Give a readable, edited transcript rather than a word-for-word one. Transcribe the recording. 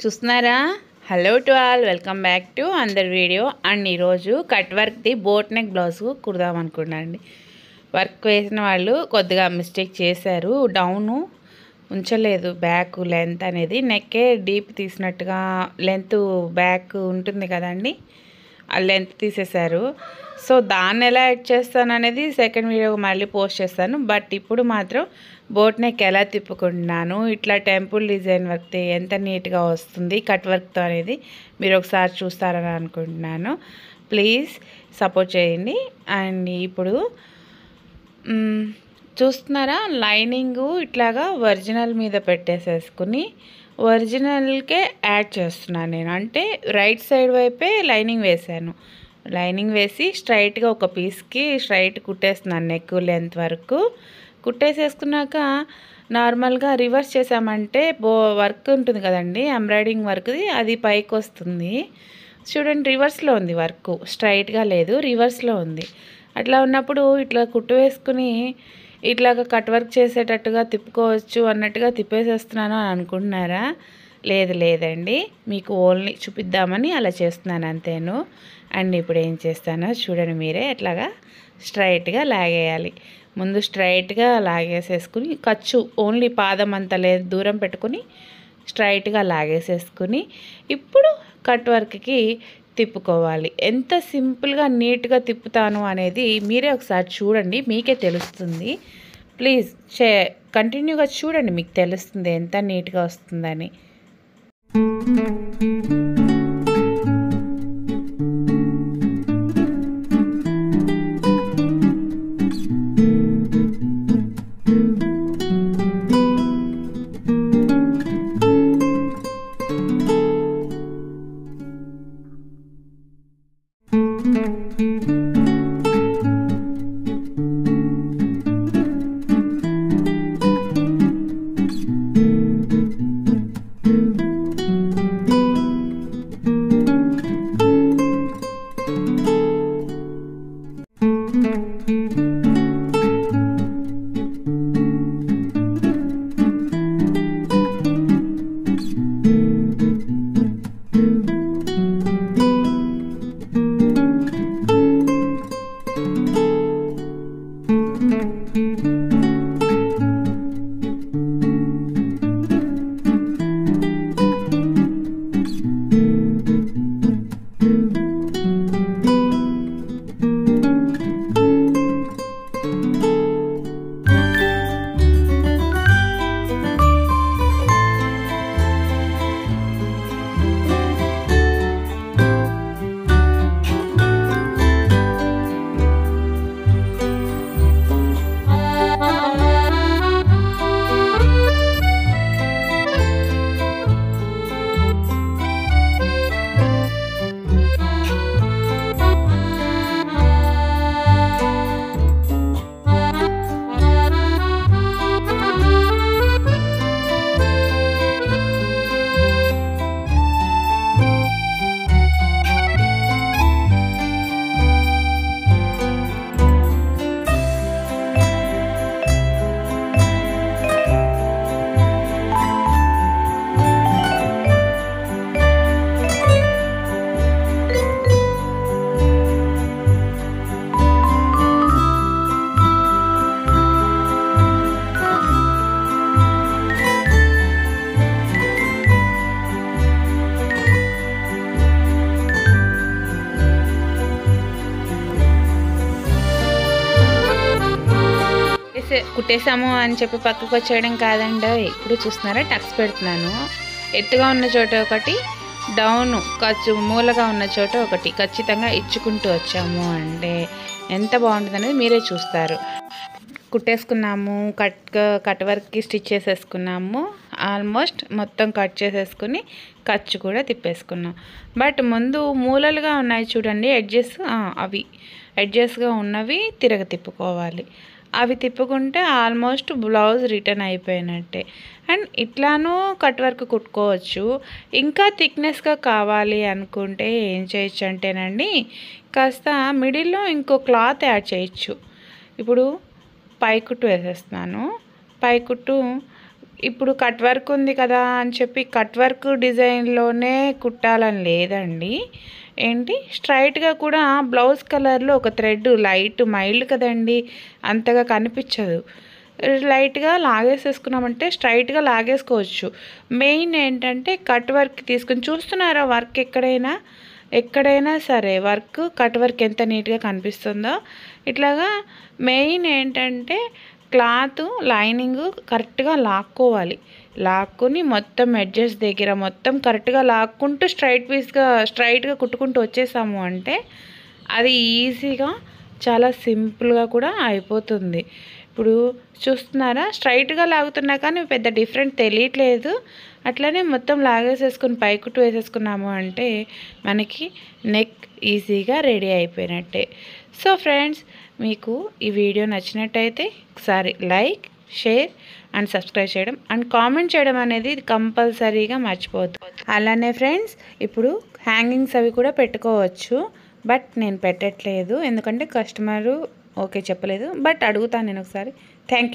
చూస్తున్నారా? Hello to all, welcome back to అందర్ video. And ఈరోజు కట్ వర్క్ది బోట్ నెక్ బ్లౌజ్ కుడదాం అనుకున్నాండి. వర్క్ వేసిన వాళ్ళు కొద్దిగా మిస్టేక్ చేశారు, డౌను ఉంచలేదు బ్యాక్ లెంత్ అనేది. నెక్కే డీప్ తీసినట్టుగా లెంత్ బ్యాక్ ఉంటుంది కదండి, ఆ లెంత్ తీసేశారు. సో దాన్ని ఎలా యాడ్ చేస్తాను అనేది సెకండ్ వీడియో మళ్ళీ పోస్ట్ చేస్తాను. బట్ ఇప్పుడు మాత్రం బోట్ నెక్ ఎలా తిప్పుకుంటున్నాను, ఇట్లా టెంపుల్ డిజైన్ వర్క్ ఎంత నీట్గా వస్తుంది కట్ వర్క్తో అనేది మీరు ఒకసారి చూస్తారని అనుకుంటున్నాను. ప్లీజ్ సపోర్ట్ చేయండి. అండ్ ఇప్పుడు చూస్తున్నారా, లైనింగు ఇట్లాగా ఒరిజినల్ మీద పెట్టేసేసుకుని ఒరిజినల్కే యాడ్ చేస్తున్నాను నేను. అంటే రైట్ సైడ్ వైపే లైనింగ్ వేసాను. లైనింగ్ వేసి స్ట్రైట్గా ఒక పీస్కి స్ట్రైట్ కుట్టేస్తున్నాను. నెక్ లెంత్ వరకు కుట్టేసేసుకున్నాక నార్మల్గా రివర్స్ చేసామంటే వర్క్ ఉంటుంది కదండి, ఎంబ్రాయిడింగ్ వర్క్ది, అది పైకి వస్తుంది. చూడండి, రివర్స్లో ఉంది వర్క్, స్ట్రైట్గా లేదు, రివర్స్లో ఉంది. అట్లా ఉన్నప్పుడు ఇట్లా కుట్టు వేసుకుని ఇట్లాగా కట్ వర్క్ చేసేటట్టుగా తిప్పుకోవచ్చు అన్నట్టుగా తిప్పేసేస్తున్నాను అని అనుకుంటున్నారా? లేదండి, మీకు ఓన్లీ చూపిద్దామని అలా చేస్తున్నాను అంతేను. అండ్ ఇప్పుడు ఏం చేస్తానో చూడండి మీరే. ఎట్లాగా స్ట్రైట్గా లాగేయాలి. ముందు స్ట్రైట్గా లాగేసేసుకుని ఖర్చు ఓన్లీ పాదం అంత లేదు దూరం పెట్టుకుని స్ట్రైట్గా లాగేసేసుకుని ఇప్పుడు కట్ వర్క్కి తిప్పుకోవాలి. ఎంత సింపుల్గా నీట్గా తిప్పుతాను అనేది మీరే ఒకసారి చూడండి, మీకే తెలుస్తుంది. ప్లీజ్ కంటిన్యూగా చూడండి, మీకు తెలుస్తుంది ఎంత నీట్గా వస్తుందని. కుట్టేసాము అని చెప్పి పక్కకు వచ్చేయడం కాదండి. ఇప్పుడు చూస్తున్నారా, టక్స్ పెడుతున్నాను. ఎత్తుగా ఉన్న చోట ఒకటి, డౌన్ ఖర్చు మూలగా ఉన్న చోట ఒకటి ఖచ్చితంగా ఇచ్చుకుంటూ వచ్చాము అంటే ఎంత బాగుంటుంది అనేది మీరే చూస్తారు. కుట్టేసుకున్నాము, కట్ వర్క్కి స్టిచ్ చేసేసుకున్నాము. ఆల్మోస్ట్ మొత్తం కట్ చేసేసుకుని ఖర్చు కూడా తిప్పేసుకున్నాం. బట్ ముందు మూలలుగా ఉన్నాయి చూడండి ఎడ్జెస్, అవి ఎడ్జెస్గా ఉన్నవి తిరగ తిప్పుకోవాలి. అవి తిప్పుకుంటే ఆల్మోస్ట్ బ్లౌజ్ రిటర్న్ అయిపోయినట్టే. అండ్ ఇట్లానూ కట్ వర్క్ కుట్టుకోవచ్చు. ఇంకా థిక్నెస్గా కావాలి అనుకుంటే ఏం చేయొచ్చు అంటేనండి, కాస్త మిడిల్లో ఇంకో క్లాత్ యాడ్ చేయొచ్చు. ఇప్పుడు పై కుట్టు వేసేస్తున్నాను. పై కుట్టు ఇప్పుడు కట్ వర్క్ ఉంది కదా అని చెప్పి కట్ వర్క్ డిజైన్లోనే కుట్టాలని లేదండి. ఏంటి స్ట్రైట్గా కూడా బ్లౌజ్ కలర్లో ఒక థ్రెడ్ లైట్ మైల్డ్ కదండి, అంతగా కనిపించదు. లైట్గా లాగేసేసుకున్నామంటే స్ట్రైట్గా లాగేసుకోవచ్చు. మెయిన్ ఏంటంటే కట్ వర్క్ తీసుకుని చూస్తున్నారా, వర్క్ ఎక్కడైనా సరే వర్క్ కట్ వర్క్ ఎంత నీట్గా కనిపిస్తుందో. ఇట్లాగా మెయిన్ ఏంటంటే క్లాత్ లైనింగ్ కరెక్ట్గా లాక్కోవాలి. లాక్కుని మొత్తం ఎడ్జెస్ దగ్గర మొత్తం కరెక్ట్గా లాక్కుంటూ స్ట్రైట్గా కుట్టుకుంటూ వచ్చేసాము అంటే అది ఈజీగా చాలా సింపుల్గా కూడా అయిపోతుంది. ఇప్పుడు చూస్తున్నారా, స్ట్రైట్గా లాగుతున్నా కానీ పెద్ద డిఫరెంట్ తెలియట్లేదు. అట్లనే మొత్తం లాగేసేసుకుని పైకుట్టు వేసేసుకున్నాము అంటే మనకి నెక్ ఈజీగా రెడీ అయిపోయినట్టే. సో ఫ్రెండ్స్, మీకు ఈ వీడియో నచ్చినట్టయితే ఒకసారి లైక్, షేర్ అండ్ సబ్స్క్రైబ్ చేయడం అండ్ కామెంట్ చేయడం అనేది కంపల్సరీగా మర్చిపోవద్దు. అలానే ఫ్రెండ్స్, ఇప్పుడు హ్యాంగింగ్స్ అవి కూడా పెట్టుకోవచ్చు. బట్ నేను పెట్టట్లేదు ఎందుకంటే కస్టమరు ఓకే చెప్పలేదు. బట్ అడుగుతాను నేను ఒకసారి. Thank you.